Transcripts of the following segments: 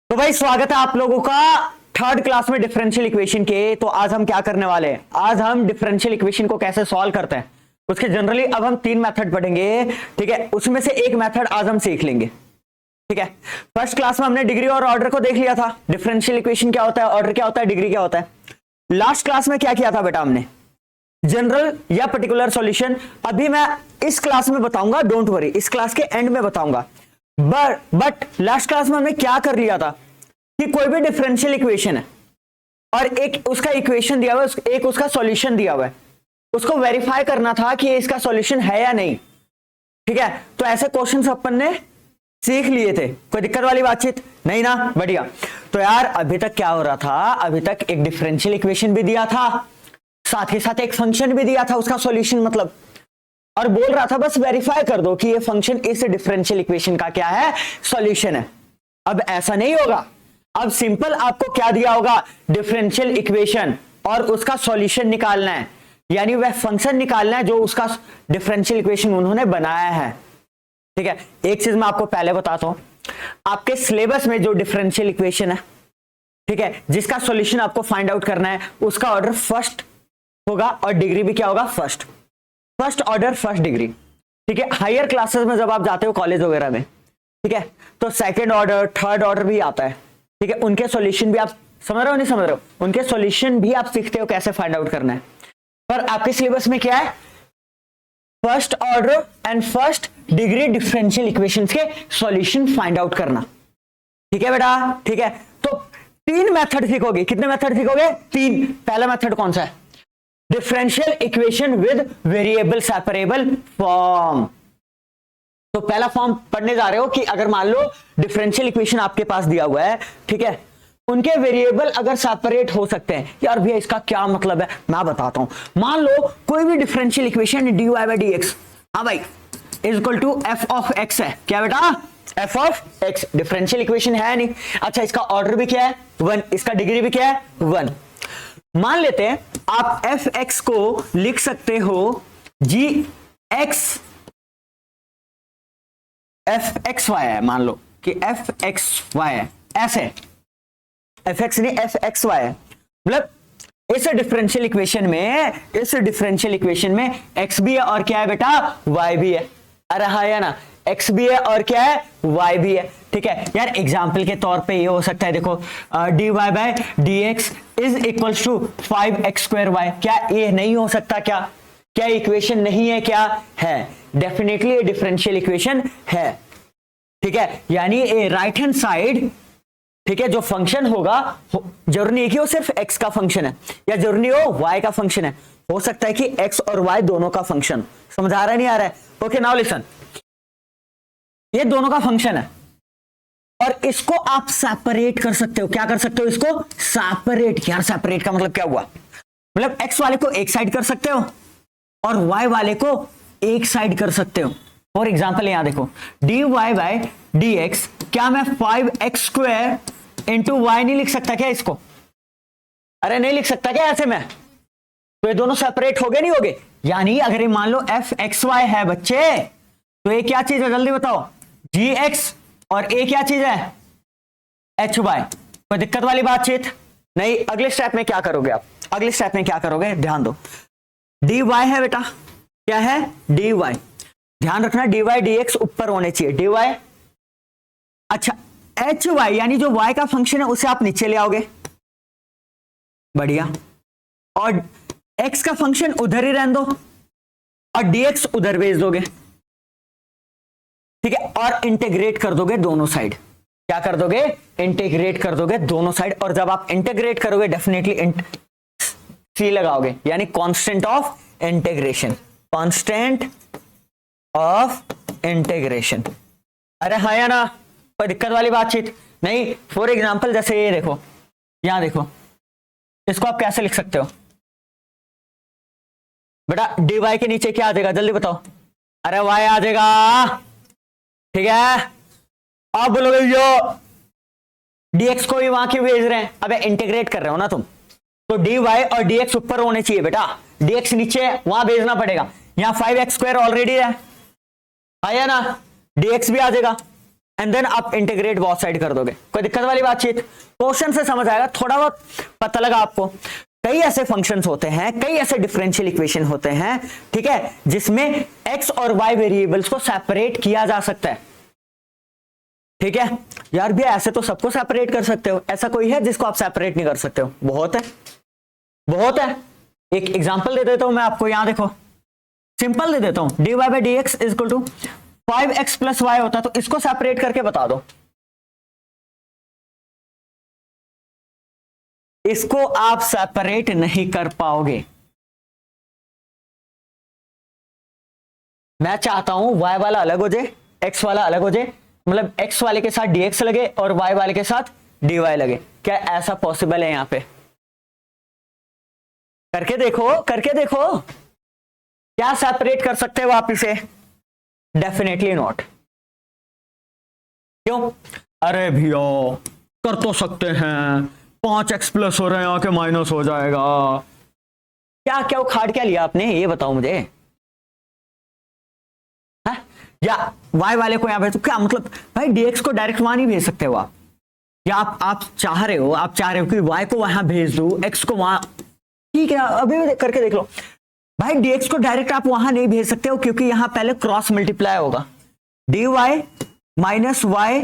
तो भाई स्वागत है आप लोगों का थर्ड क्लास में डिफरेंशियल इक्वेशन के। तो आज हम क्या करने वाले हैं, आज हम डिफरेंशियल इक्वेशन को कैसे सॉल्व करते हैं उसके जनरली अब हम 3 मेथड पढ़ेंगे। ठीक है, उसमें से एक मेथड आज हम सीख लेंगे। ठीक है, फर्स्ट क्लास में हमने डिग्री और ऑर्डर को देख लिया था, डिफरेंशियल इक्वेशन क्या होता है, ऑर्डर क्या होता है, डिग्री क्या होता है। लास्ट क्लास में क्या किया था बेटा, हमने जनरल या पर्टिकुलर सॉल्यूशन। अभी मैं इस क्लास में बताऊंगा, डोंट वरी, इस क्लास के एंड में बताऊंगा। बट लास्ट क्लास में हमने क्या कर लिया था कि कोई भी डिफरेंशियल इक्वेशन है और एक उसका इक्वेशन दिया हुआ है, एक उसका सॉल्यूशन दिया हुआ है, उसको वेरीफाई करना था कि इसका सॉल्यूशन है या नहीं। ठीक है, तो ऐसे क्वेश्चंस अपन ने सीख लिए थे, कोई दिक्कत वाली बातचीत नहीं ना, बढ़िया। तो यार अभी तक क्या हो रहा था, अभी तक एक डिफरेंशियल इक्वेशन भी दिया था, साथ ही साथ एक फंक्शन भी दिया था, उसका सॉल्यूशन मतलब, और बोल रहा था बस वेरीफाई कर दो कि ये फंक्शन इस डिफरेंशियल इक्वेशन का क्या है, सॉल्यूशन है। अब ऐसा नहीं होगा, अब सिंपल आपको क्या दिया होगा, डिफरेंशियल इक्वेशन और उसका सॉल्यूशन निकालना है, यानी वह फंक्शन निकालना है जो उसका डिफरेंशियल इक्वेशन उन्होंने बनाया है। ठीक है, एक चीज मैं आपको पहले बताता हूं, आपके सिलेबस में जो डिफरेंशियल इक्वेशन है, ठीक है, जिसका सॉल्यूशन आपको फाइंड आउट करना है, उसका ऑर्डर फर्स्ट होगा और डिग्री भी क्या होगा, फर्स्ट ऑर्डर फर्स्ट डिग्री। ठीक है, हायर क्लासेस में जब आप जाते हो कॉलेज वगैरह में, ठीक है, तो सेकंड ऑर्डर थर्ड ऑर्डर भी आता है। ठीक है, उनके सॉल्यूशन भी आप समझ रहे हो, नहीं समझ रहे हो, उनके सॉल्यूशन भी आप सीखते हो कैसे फाइंड आउट करना है। पर आपके सिलेबस में क्या है, first order and first degree differential equations के सॉल्यूशन फाइंड आउट करना। ठीक है बेटा, ठीक है, तो 3 मेथड सीखोगे। कितने मेथड सीखोगे, 3। पहला मेथड कौन सा है, differential equation with variable separable form. तो पहला फॉर्म पढ़ने जा रहे हो कि अगर मान लो डिफरेंशियल इक्वेशन आपके पास दिया हुआ है, ठीक है, उनके वेरिएबल अगर सेपरेट हो सकते हैं। यार भैया इसका क्या मतलब है, मैं बताता हूं। मान लो कोई भी differential equation dy by dx, हाँ भाई, is equal to f of x है। क्या बेटा, f of x differential equation है नहीं। अच्छा, इसका ऑर्डर भी क्या है, 1, इसका डिग्री भी क्या है, 1। मान लेते हैं आप fx को लिख सकते हो gx fxy है, मान लो कि fxy है, ऐसे fx नहीं fxy है, मतलब इस डिफरेंशियल इक्वेशन में x भी है और क्या है बेटा, y भी है। अरे हाँ या ना, x भी है और क्या है, y भी है। ठीक है यार, एग्जाम्पल के तौर पे ये हो सकता है, देखो dy by dx is equal to 5x square y। क्या ये नहीं हो सकता, क्या इक्वेशन नहीं है, क्या है, डेफिनेटली ये डिफरेंशियल इक्वेशन है। ठीक है, यानी ए राइट हैंड साइड, ठीक है, जो फंक्शन होगा, जरूरी नहीं है कि वो सिर्फ x का फंक्शन है या जरूरी नहीं हो y का फंक्शन है, हो सकता है कि x और y दोनों का फंक्शन। समझ आ रहा है, नहीं आ रहा है? ओके, नाउ लिसन, ये दोनों का फंक्शन है और इसको आप सेपरेट कर सकते हो। क्या कर सकते हो, इसको सेपरेट। यार सेपरेट का मतलब क्या हुआ, मतलब x वाले को एक साइड कर सकते हो और y वाले को एक साइड कर सकते हो। फॉर एग्जाम्पल यहां देखो, dy बाई dx, क्या मैं 5x स्क्वायर इंटू वाई नहीं लिख सकता क्या इसको? अरे नहीं लिख सकता क्या ऐसे में? तो ये दोनों सेपरेट हो गए, नहीं हो गए? यानी अगर ये मान लो fxy है बच्चे, तो ये क्या चीज है, जल्दी बताओ, gx, और ये क्या चीज है, hy। कोई दिक्कत वाली बातचीत नहीं। अगले स्टेप में क्या करोगे आप, अगले स्टेप में क्या करोगे, ध्यान दो, dy है बेटा, क्या है, dy, ध्यान रखना dy dx ऊपर होने चाहिए, dy। अच्छा, hy यानी जो y का फंक्शन है उसे आप नीचे ले आओगे, बढ़िया, और x का फंक्शन उधर ही रहने दो और dx उधर भेज दोगे। ठीक है, और इंटीग्रेट कर दोगे दोनों साइड। क्या कर दोगे, इंटीग्रेट कर दोगे दोनों साइड, और जब आप इंटीग्रेट करोगे डेफिनेटली सी लगाओगे, यानी constant of integration, constant of integration. अरे हाँ या ना, कोई दिक्कत वाली बातचीत नहीं। फॉर एग्जांपल जैसे ये देखो, यहां देखो, इसको आप कैसे लिख सकते हो बेटा, dy के नीचे क्या आ जाएगा, जल्दी बताओ। अरे y आ जाएगा, ठीक है। आप बोलोगे यो dx को भी वहां क्यों भेज रहे हैं, अबे इंटीग्रेट कर रहे हो ना तुम, तो dy और dx ऊपर होने चाहिए बेटा, dx नीचे वहां भेजना पड़ेगा। यहां 5x स्क्वायर ऑलरेडी है, आया ना, dx भी आ जाएगा, एंड देन आप इंटीग्रेट बोथ साइड कर दोगे। कोई दिक्कत वाली बातचीत? क्वेश्चन से समझ आएगा, थोड़ा बहुत पता लगा आपको। कई ऐसे फंक्शंस होते हैं, कई ऐसे डिफरेंशियल इक्वेशन होते हैं, ठीक है, जिसमें एक्स और वाई वेरिएबल्स को सेपरेट किया जा सकता है। ठीक है यार भैया, ऐसे तो सबको सेपरेट कर सकते हो, ऐसा कोई है जिसको आप सेपरेट नहीं कर सकते हो? बहुत है, बहुत है। एक एग्जांपल दे देता हूं मैं आपको, यहां देखो, सिंपल दे देता हूं, dy by d x is equal to 5x plus y होता, तो इसको सेपरेट करके बता दो। इसको आप सेपरेट नहीं कर पाओगे। मैं चाहता हूं y वाला अलग हो जाए, x वाला अलग हो जाए, मतलब x वाले के साथ dx लगे और y वाले के साथ dy लगे। क्या ऐसा पॉसिबल है? यहां पे करके देखो, करके देखो, क्या सेपरेट कर सकते हो आप इसे? Definitely not. क्यों? अरे भैया कर तो सकते हैं, 5x प्लस हो रहे हैं, यहां के माइनस हो जाएगा। क्या क्या उखाड़ क्या लिया आपने, ये बताओ मुझे। है? या y वाले को यहां भेज, तो क्या मतलब भाई dx को डायरेक्ट वहां नहीं भेज सकते हो आप? या आप चाह रहे हो, आप चाह रहे हो कि y को वहां भेज दो, x को वहां, ठीक है अभी करके देख लो। भाई dx को डायरेक्ट आप वहां नहीं भेज सकते हो, क्योंकि यहां पहले क्रॉस मल्टीप्लाई होगा, dy माइनस वाई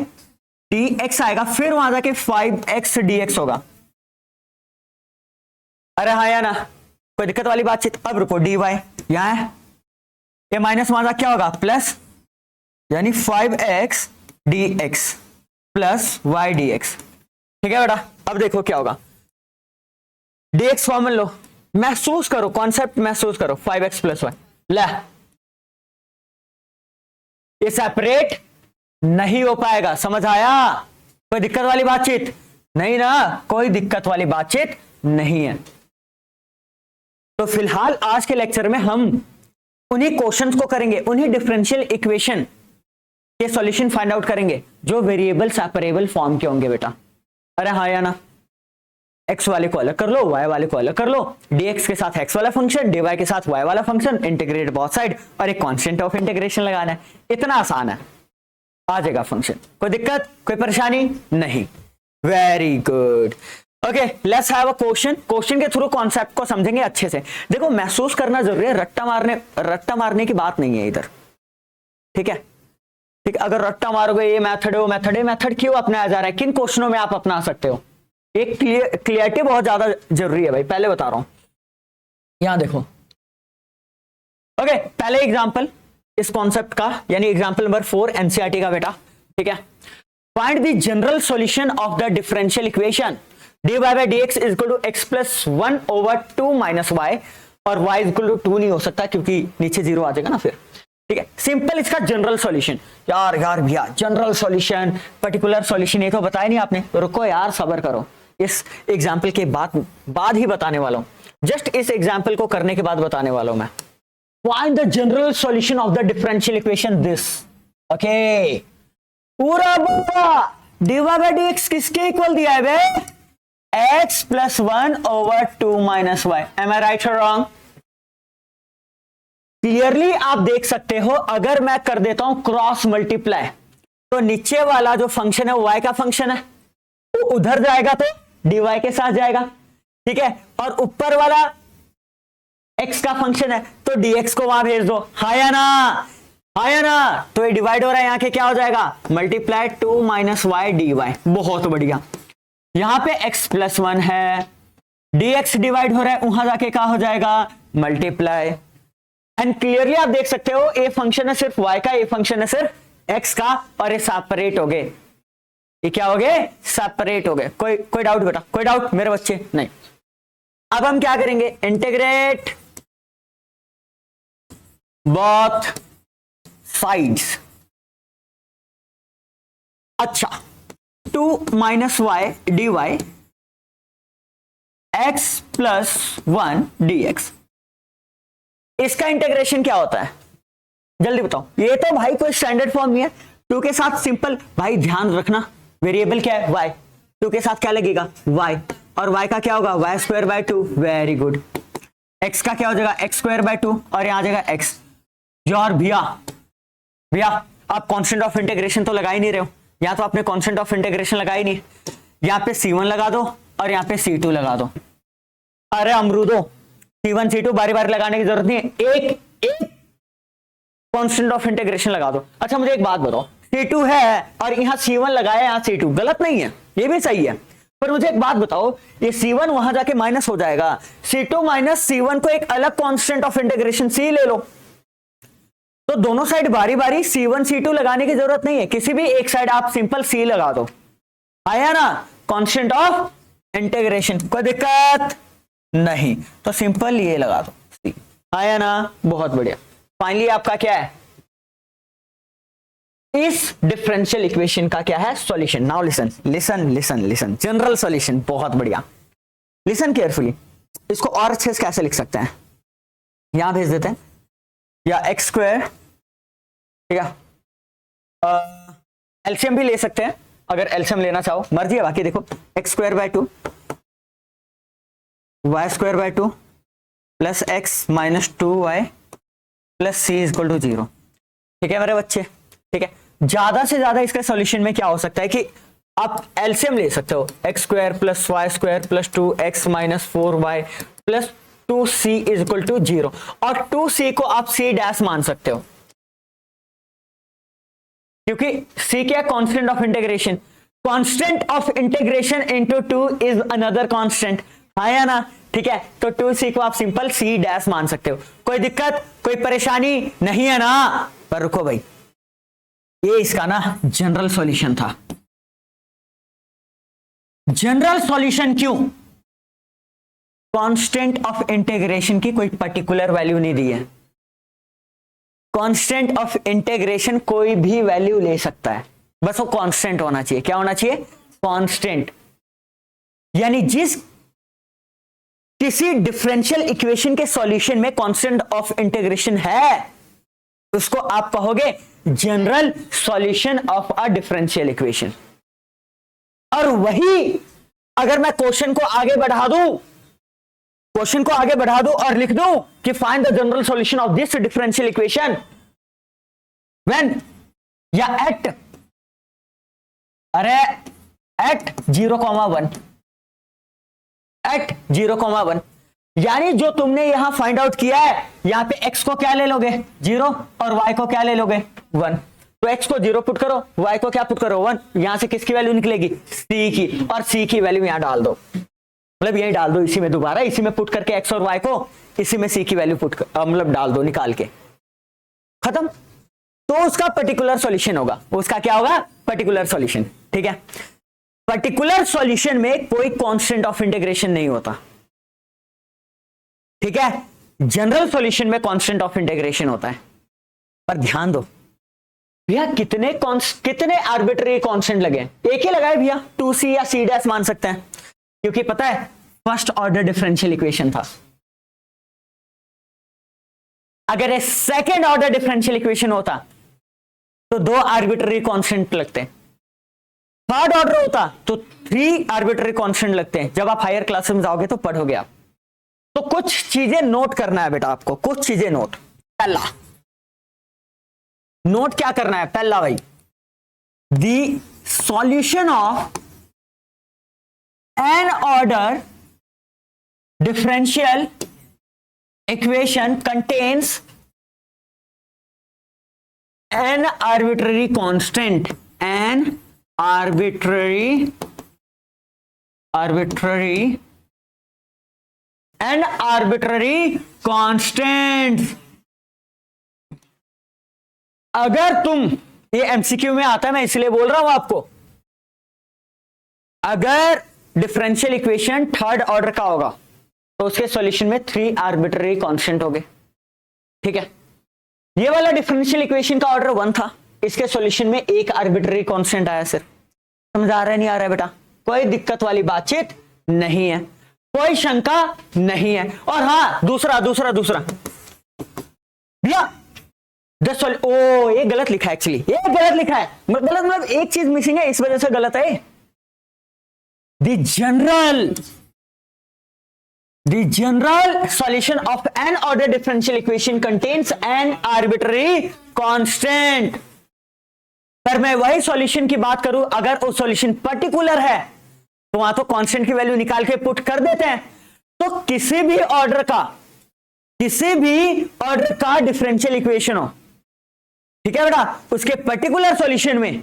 dx आएगा, फिर वहां जाके 5x dx होगा। अरे हाँ या ना? कोई दिक्कत वाली बातचीत? अब रुको, dy यहां है, ये माइनस वहां जाके क्या होगा, प्लस, यानी 5x dx plus y dx। ठीक है बेटा, अब देखो क्या होगा, dx फॉर्मल लो, महसूस करो, कॉन्सेप्ट महसूस करो, 5x प्लस वाई, ले, ये सेपरेट नहीं हो पाएगा। समझ आया? कोई दिक्कत वाली बातचीत नहीं ना? कोई दिक्कत वाली बातचीत नहीं है। तो फिलहाल आज के लेक्चर में हम उन्हीं क्वेश्चंस को करेंगे, उन्हीं डिफरेंशियल इक्वेशन के सॉल्यूशन फाइंड आउट करेंगे जो वेरिएबल सेपरेबल फॉर्म के होंगे बेटा। अरे हाँ या ना? x वाले को अलग कर लो, y वाले को अलग कर लो, dx के साथ x वाला फंक्शन, dy के साथ y वाला फंक्शन, इंटीग्रेट बोथ साइड, और एक कांस्टेंट ऑफ इंटीग्रेशन लगाना है। इतना आसान है, आ जाएगा फंक्शन। कोई दिक्कत, कोई परेशानी नहीं? Very good. Okay, let's have a question. Question के थ्रू कॉन्सेप्ट को समझेंगे अच्छे से। देखो, महसूस करना जरूरी है, रट्टा मारने की बात नहीं है इधर। ठीक है, ठीक, अगर रट्टा मारोगे ये मेथड है वो मेथड है, मेथड क्यों अपनाया जा रहा है, किन क्वेश्चनों में आप अपना सकते हो, एक क्लियरिटी बहुत ज्यादा जरूरी है भाई, पहले बता रहा हूं। यहां देखो, ओके, पहले एग्जांपल इस कॉन्सेप्ट का, यानी एग्जांपल नंबर 4 एनसीईआरटी का बेटा। ठीक है, find the general solution of the differential equation dy by dx is equal to x plus 1 over 2 minus y, और y इज इक्वल टू 2 नहीं हो सकता क्योंकि नीचे 0 आ जाएगा ना फिर। ठीक है, सिंपल इसका जनरल सॉल्यूशन। यार भैया, जनरल सॉल्यूशन, पर्टिकुलर सॉल्यूशन ये तो बताया नहीं आपने, रुको यार, सब्र करो, इस एग्जाम्पल के बाद ही बताने वाला हूं, जस्ट इस एग्जाम्पल को करने के बाद बताने वाला हूं मैं। Find the general solution of the differential equation this. Okay, पूरा dy बाय dx किसके इक्वल दिया है बे? x plus 1 over 2 minus y. Am I right और रॉन्ग? क्लियरली आप देख सकते हो, अगर मैं कर देता हूं क्रॉस मल्टीप्लाई, तो नीचे वाला जो फंक्शन है वो y का फंक्शन है, तो उधर जाएगा तो dy के साथ जाएगा। ठीक है, और ऊपर वाला x का फंक्शन है तो dx को वहां भेज दो। हाँ या ना? हाँ या ना? तो ये डिवाइड हो रहा है, यहां के क्या हो जाएगा, multiply 2 minus y d y. बहुत बढ़िया, यहां पे x प्लस 1 है, dx डिवाइड हो रहा है, वहां जाके क्या हो जाएगा, मल्टीप्लाई। एंड क्लियरली आप देख सकते हो, ये फंक्शन है सिर्फ y का, ये फंक्शन है सिर्फ x का, और ये सेपरेट हो गए। ये क्या हो गए, सेपरेट हो गए। कोई डाउट बेटा, कोई डाउट मेरे बच्चे? नहीं। अब हम क्या करेंगे, इंटीग्रेट बोथ साइड्स। अच्छा, 2 minus y d y, x plus 1 d x, इसका इंटीग्रेशन क्या होता है, जल्दी बताओ। ये तो भाई कोई स्टैंडर्ड फॉर्म नहीं है, 2 के साथ सिंपल, भाई ध्यान रखना, वेरिएबल क्या है, y, 2 के साथ क्या लगेगा, y, और y का क्या होगा, y square by 2। Very good. x का क्या हो जाएगा, x स्क्वायर बाय 2, और यहां आ जाएगा x। यार भैया आप कांस्टेंट ऑफ इंटीग्रेशन तो लगा ही नहीं रहे हो, यहाँ तो आपने कांस्टेंट ऑफ इंटीग्रेशन लगाई नहीं, यहाँ पे C1 लगा दो और यहाँ पे C2 लगा दो। अरे अमरूदो, C1 C2 बारी बारी लगाने की जरूरत नहीं है, एक एक कांस्टेंट ऑफ इंटीग्रेशन लगा दो। अच्छा मुझे एक बात बताओ, C2 है और यहाँ C1 लगाया, यहाँ C2, गलत नहीं है, ये भी सही है, पर मुझे एक बात बताओ, ये C1 वहां जाके माइनस हो जाएगा, C2 माइनस C1 को एक अलग कांस्टेंट ऑफ इंटीग्रेशन C ले लो, तो दोनों साइड बारी बारी C1 C2 लगाने की जरूरत नहीं है, किसी भी एक साइड आप सिंपल C लगा दो, आया ना कांस्टेंट ऑफ इंटीग्रेशन, कोई दिक्कत नहीं, तो सिंपल ये लगा दो C, आया ना, बहुत बढ़िया। फाइनली आपका क्या है, इस डिफरेंशियल इक्वेशन का क्या है solution. Now listen listen listen listen, general solution, बहुत बढ़िया, लिसन केयरफुली। इसको और अच्छे से कैसे लिख सकते हैं, यहां भेज देते हैं, या एक्स स्क्वायर, ठीक है, एलसीएम भी ले सकते हैं, अगर एलसीएम लेना चाहो मर्जी है, बाकी देखो x square by 2 y square by 2 plus x minus 2y plus c is equal to 0। ठीक है मेरे बच्चे, ठीक है। ज्यादा से ज्यादा इसके सॉल्यूशन में क्या हो सकता है कि आप एलसीएम ले सकते हो, x square plus y square plus 2x minus 4y plus 2c is equal to 0, और 2c को आप c डैश मान सकते हो, क्योंकि c क्या है, constant of integration, constant of integration into 2 is another constant, आया ना, ठीक है, तो 2c को आप सिंपल c डैश मान सकते हो, कोई दिक्कत कोई परेशानी नहीं है ना। पर रुको भाई, ये इसका ना जनरल सॉल्यूशन था। जनरल सॉल्यूशन क्यों, कांस्टेंट ऑफ इंटीग्रेशन की कोई पर्टिकुलर वैल्यू नहीं दी है, कांस्टेंट ऑफ इंटीग्रेशन कोई भी वैल्यू ले सकता है, बस वो कांस्टेंट होना चाहिए। क्या होना चाहिए, कांस्टेंट, यानी जिस किसी डिफरेंशियल इक्वेशन के सॉल्यूशन में कांस्टेंट ऑफ इंटीग्रेशन है, उसको आप कहोगे general solution of a differential equation. और वही अगर मैं क्वेश्चन को आगे बढ़ा दूं, क्वेश्चन को आगे बढ़ा दूं और लिख दूं कि find the general solution of this differential equation when, या एट, अरे एट 0,1, एट 0,1, यानी जो तुमने यहां फाइंड आउट किया है, यहां पे x को क्या ले लोगे 0 और y को क्या ले लोगे 1, तो x को 0 पुट करो, y को क्या पुट करो 1, यहां से किसकी वैल्यू निकलेगी c की, और c की वैल्यू यहां डाल दो, मतलब यही डाल दो इसी में, दोबारा इसी में पुट करके x और y को इसी में c की वैल्यू पुट मतलब डाल दो निकाल के, खत्म। तो उसका पर्टिकुलर सॉल्यूशन होगा, उसका क्या होगा पर्टिकुलर सॉल्यूशन, ठीक है। पर्टिकुलर सॉल्यूशन में कोई कांस्टेंट ऑफ इंटीग्रेशन नहीं होता, ठीक है। जनरल सॉल्यूशन में कांस्टेंट ऑफ इंटीग्रेशन होता है। पर ध्यान दो भैया, कितने आर्बिट्ररी कांस्टेंट लगे, एक ही लगाए भैया, 2c या c डैश मान सकते हैं, क्योंकि पता है फर्स्ट ऑर्डर डिफरेंशियल इक्वेशन था। अगर ये सेकेंड ऑर्डर डिफरेंशियल इक्वेशन होता तो 2 आर्बिट्ररी कांस्टेंट लगते हैं, थर्ड ऑर्डर होता तो 3 आर्बिट्ररी कांस्टेंट लगते हैं। जब आप हायर क्लास में जाओगे तो पढ़ोगे आप, तो कुछ चीजें नोट करना है बेटा आपको, कुछ चीजें नोट। पहला नोट क्या करना है, पहला भाई, the solution of n order differential equation contains n arbitrary constant, n arbitrary constant। अगर तुम, ये एमसीक्यू में आता है मैं इसलिए बोल रहा हूं आपको, अगर डिफरेंशियल इक्वेशन थर्ड ऑर्डर का होगा तो उसके सॉल्यूशन में 3 आर्बिट्ररी कांस्टेंट हो गए, ठीक है। ये वाला डिफरेंशियल इक्वेशन का ऑर्डर 1 था, इसके सॉल्यूशन में 1 आर्बिट्ररी कांस्टेंट आया सर, समझ आ रहा है नहीं आ रहा है बेटा, कोई दिक्कत वाली बातचीत नहीं है, कोई शंका नहीं है। और हाँ दूसरा भैया ओ ये गलत लिखा है, एक्चुअली ये गलत लिखा है, मतलब एक चीज मिसिंग है, इस वजह से गलत है। The general solution of n order differential equation contains n arbitrary constant. पर मैं वही सॉल्यूशन की बात करूं, अगर वो सॉल्यूशन पर्टिकुलर है तो वहां तो कांस्टेंट की वैल्यू निकाल के पुट कर देते हैं। तो किसी भी ऑर्डर का डिफरेंशियल इक्वेशन हो, ठीक है बेटा, उसके पर्टिकुलर सॉल्यूशन में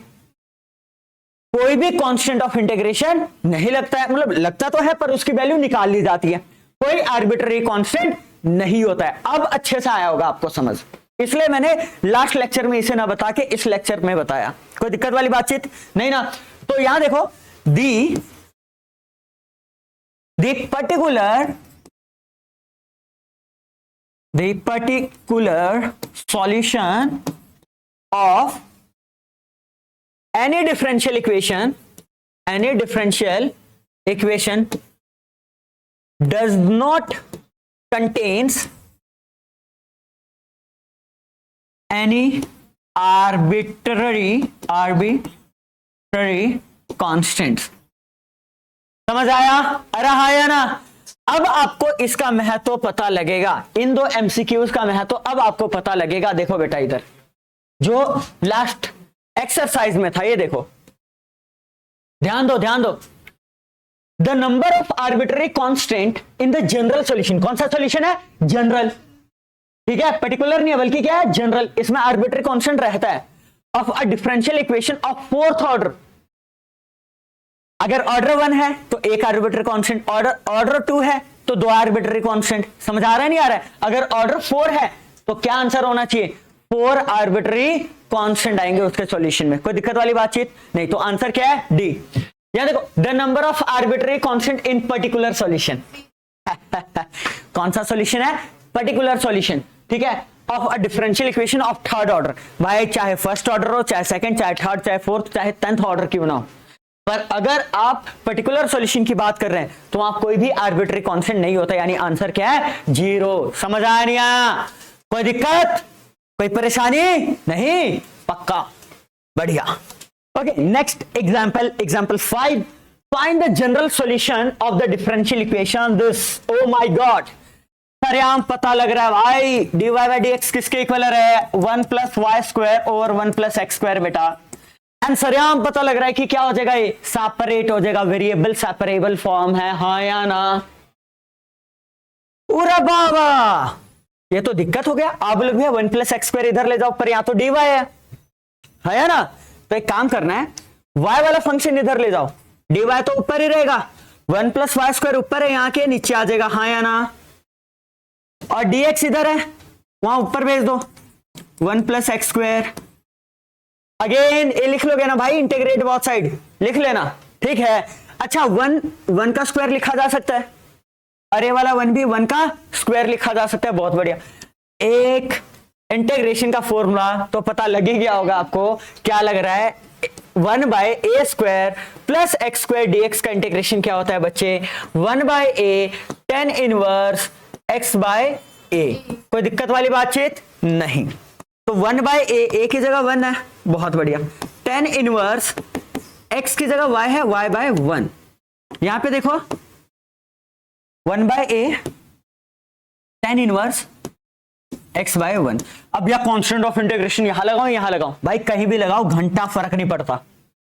कोई भी कांस्टेंट ऑफ इंटीग्रेशन नहीं लगता है, मतलब लगता तो है पर उसकी वैल्यू निकाल ली जाती है, कोई आर्बिट्ररी कांस्टेंट नहीं होता है। अब अच्छे से आया होगा आपको समझ, इसलिए मैंने लास्ट लेक्चर में इसे ना बता के इस लेक्चर में बताया। कोई दिक्कत वाली बातचीत नहीं ना। तो यहां देखो दी particular solution of any differential equation does not contains any arbitrary constants। समझ आया? अरे आया ना। अब आपको इसका महत्व पता लगेगा, इन दो एमसीक्यूज का महत्व अब आपको पता लगेगा। देखो बेटा इधर जो लास्ट एक्सरसाइज में था, ये देखो, ध्यान दो the number of arbitrary constant in the general solution. कौन सा सॉल्यूशन है? जनरल, ठीक है, पर्टिकुलर नहीं है बल्कि क्या है? जनरल। इसमें आर्बिट्ररी कांस्टेंट रहता है of a differential equation of fourth order. अगर ऑर्डर 1 है तो एक आर्बिट्ररी कांस्टेंट, ऑर्डर 2 है तो दो आर्बिट्ररी कांस्टेंट। समझ आ रहा है नहीं आ रहा है? अगर ऑर्डर 4 है तो क्या आंसर होना चाहिए? 4 आर्बिट्ररी कांस्टेंट आएंगे उसके सॉल्यूशन में। कोई दिक्कत वाली बातचीत नहीं। तो आंसर क्या है? डी। यहां देखो the number of arbitrary constant in particular solution. कौन सा सॉल्यूशन है? पर्टिकुलर सॉल्यूशन, ठीक है, of a differential equation of third order. भाई चाहे फर्स्ट ऑर्डर हो, चाहे सेकंड, चाहे थर्ड, चाहे फोर्थ, चाहे 10th ऑर्डर क्यों ना हो, पर अगर आप पर्टिकुलर सॉल्यूशन की बात कर रहे हैं तो वहां कोई भी आर्बिट्ररी कांस्टेंट नहीं होता, यानी आंसर क्या है? 0। समझ आया नहीं आया? कोई दिक्कत, कोई परेशानी नहीं? पक्का, बढ़िया। Okay, next example 5। Find the general solution of the differential equation this. Oh my God, सरेआम पता लग रहा है भाई, dy बाई dx किसके इक्वल है? 1 + y² ओवर 1 + x² बेटा। एंड सरेआम पता लग रहा है कि क्या हो जाएगा? ये सेपरेट हो जाएगा, वेरिएबल सेपरेबल फॉर्म है, हाँ या ना? पूरा बाबा, ये तो दिक्कत हो गया। आप लोग भी 1 + x² इधर ले जाओ, पर यहां तो dy है या ना? तो एक काम करना है, y वाला फंक्शन इधर ले जाओ, dy तो ऊपर ही रहेगा, 1 + y² ऊपर है, यहां के नीचे आ जाएगा, हाँ या ना? और dx इधर है, वहां ऊपर भेज दो, 1 + x²। अगेन ये लिख लोगे ना भाई, इंटीग्रेट बोथ साइड लिख लेना, ठीक है। अच्छा, 1 का स्क्वायर लिखा जा सकता है, अरे वाला 1 भी 1 का स्क्वायर लिखा जा सकता है, बहुत बढ़िया। एक इंटीग्रेशन का फॉर्मूला तो पता लग ही गया होगा आपको, क्या लग रहा है? 1/a² + x² dx का इंटीग्रेशन क्या होता है बच्चे? 1/a tan inverse x/a। कोई दिक्कत वाली बातचीत नहीं। तो 1/a की जगह 1 है, बहुत बढ़िया। tan इनवर्स x की जगह y है, y/1। यहां पे देखो 1/a tan इनवर्स x/1। अब यह कांस्टेंट ऑफ इंटीग्रेशन यहां लगाओ, यहां लगाओ, भाई कहीं भी लगाओ, घंटा फर्क नहीं पड़ता।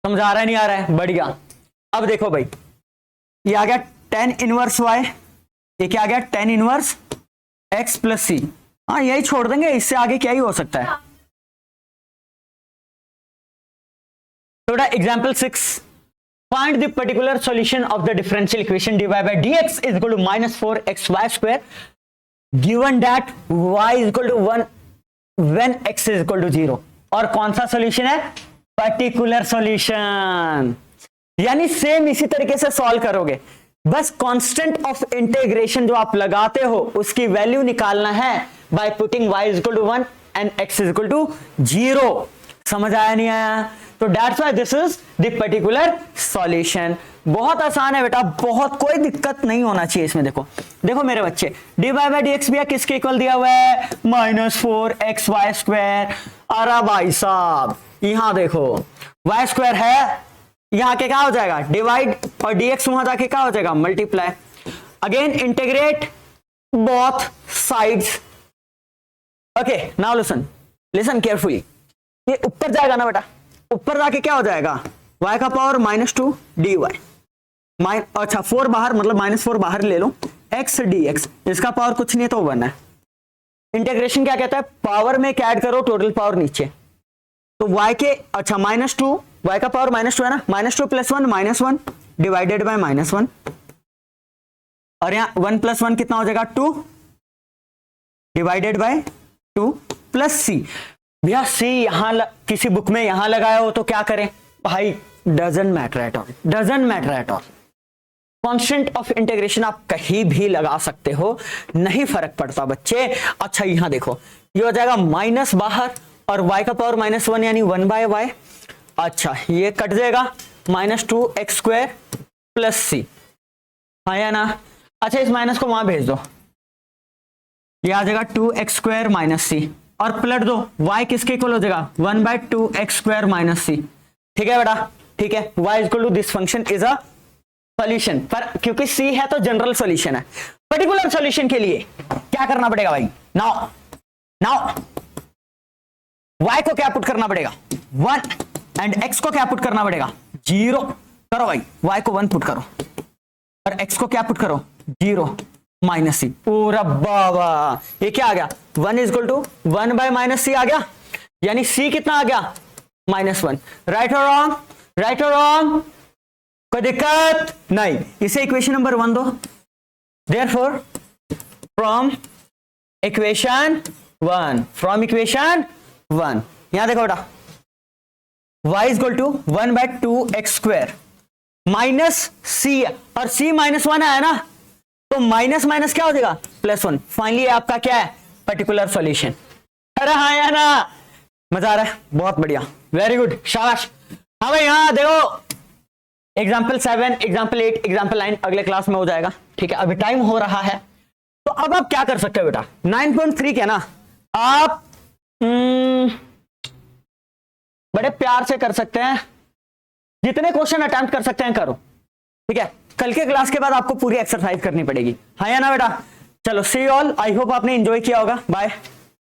समझ आ रहा है नहीं आ रहा है? बढ़िया। अब देखो भाई, ये आ गया tan इनवर्स y, ये क्या आ गया? tan inverse x + c। हाँ, यही छोड़ देंगे, इससे आगे क्या ही हो सकता है। थोड़ा example 6, find the particular solution of the differential equation dy by dx is equal to -4xy² given that y is equal to 1 when x is equal to 0। और कौन सा सॉल्यूशन है? Particular solution. यानी सेम इसी तरीके से solve करोगे, बस कांस्टेंट ऑफ इंटीग्रेशन जो आप लगाते हो उसकी वैल्यू निकालना है by putting y is equal to 1 and x is equal to 0। समझ आया नहीं आया? तो that's why this is the particular solution. बहुत आसान है बेटा, बहुत कोई दिक्कत नहीं होना चाहिए इसमें। देखो देखो मेरे बच्चे, dy बाई dx भी किसके इक्वल दिया हुआ है? -4xy²। अरे भाई साहब, यहां देखो y² है, यहां के क्या हो जाएगा? डिवाइड, और dx वहां जाके क्या हो जाएगा? Multiply. Again integrate both sides. Okay, now listen carefully. ये ऊपर जाएगा ना बेटा, ऊपर जाके क्या हो जाएगा, y का पावर -2 dy, अच्छा 4 बाहर मतलब -4 बाहर ले लो, x dx, इसका पावर कुछ नहीं है तो 1 है। इंटीग्रेशन क्या कहता है, पावर में क्या ऐड करो, टोटल पावर नीचे, तो y के अच्छा -2, y का पावर -2 है ना, -2 + 1 -1 डिवाइडेड बाय -1, और यहाँ 1 + 1 कितना हो जाएगा 2 डिवाइडेड बाय 2 प्लस c। भैया c यहां किसी बुक में यहां लगाया हो तो क्या करें भाई, doesn't matter at all, doesn't matter at all. Constant of integration आप कहीं भी लगा सकते हो, नहीं फर्क पड़ता बच्चे। अच्छा यहां देखो, ये हो जाएगा माइनस बाहर और y का पावर -1 यानी 1/y, अच्छा ये कट जाएगा, -2x² + c, हाँ या ना। अच्छा इस माइनस को वहां भेज दो, ये आ जाएगा 2x² - c, और पलट दो, y किसके इक्वल हो जाएगा 1/2x² - c, ठीक है बेटा, ठीक है। y equal to this function is a solution, पर क्योंकि c है तो जनरल सॉल्यूशन है। पर्टिकुलर सॉल्यूशन के लिए क्या करना पड़ेगा भाई, नाउ y को क्या पुट करना पड़ेगा 1 एंड x को क्या पुट करना पड़ेगा 0, करो भाई, y को 1 पुट करो और x को क्या पुट करो 0 -c, पूरा बाबा ये क्या आ गया 1 = 1/-c आ गया, यानी c कितना आ गया -1। राइट और रॉन्ग, राइट और रॉन्ग, कोई दिक्कत नहीं। इसे इक्वेशन नंबर 1 दो, देयरफॉर फ्रॉम इक्वेशन 1 यहां देखो बेटा, y = 1/2x² -c, और c -1 आया ना, तो माइनस माइनस क्या हो जाएगा +1। फाइनली आपका क्या है पर्टिकुलर सॉल्यूशन। अरे हाँ या ना, मजा आ रहा है, बहुत बढ़िया, वेरी गुड, शाबाश। हाँ भाई हाँ देखो, एग्जाम्पल 7, एग्जाम्पल 8, एग्जाम्पल 9 अगले क्लास में हो जाएगा, ठीक है। अभी टाइम हो रहा है, तो अब आप क्या कर सकते हो बेटा, 9.3 के ना आप बड़े प्यार से कर सकते हैं, जितने क्वेश्चन अटेम्प्ट कर सकते हैं करो, ठीक है। कल के क्लास के बाद आपको पूरी एक्सरसाइज करनी पड़ेगी, हाँ या ना बेटा। चलो सी ऑल, आई होप आपने एंजॉय किया होगा, बाय।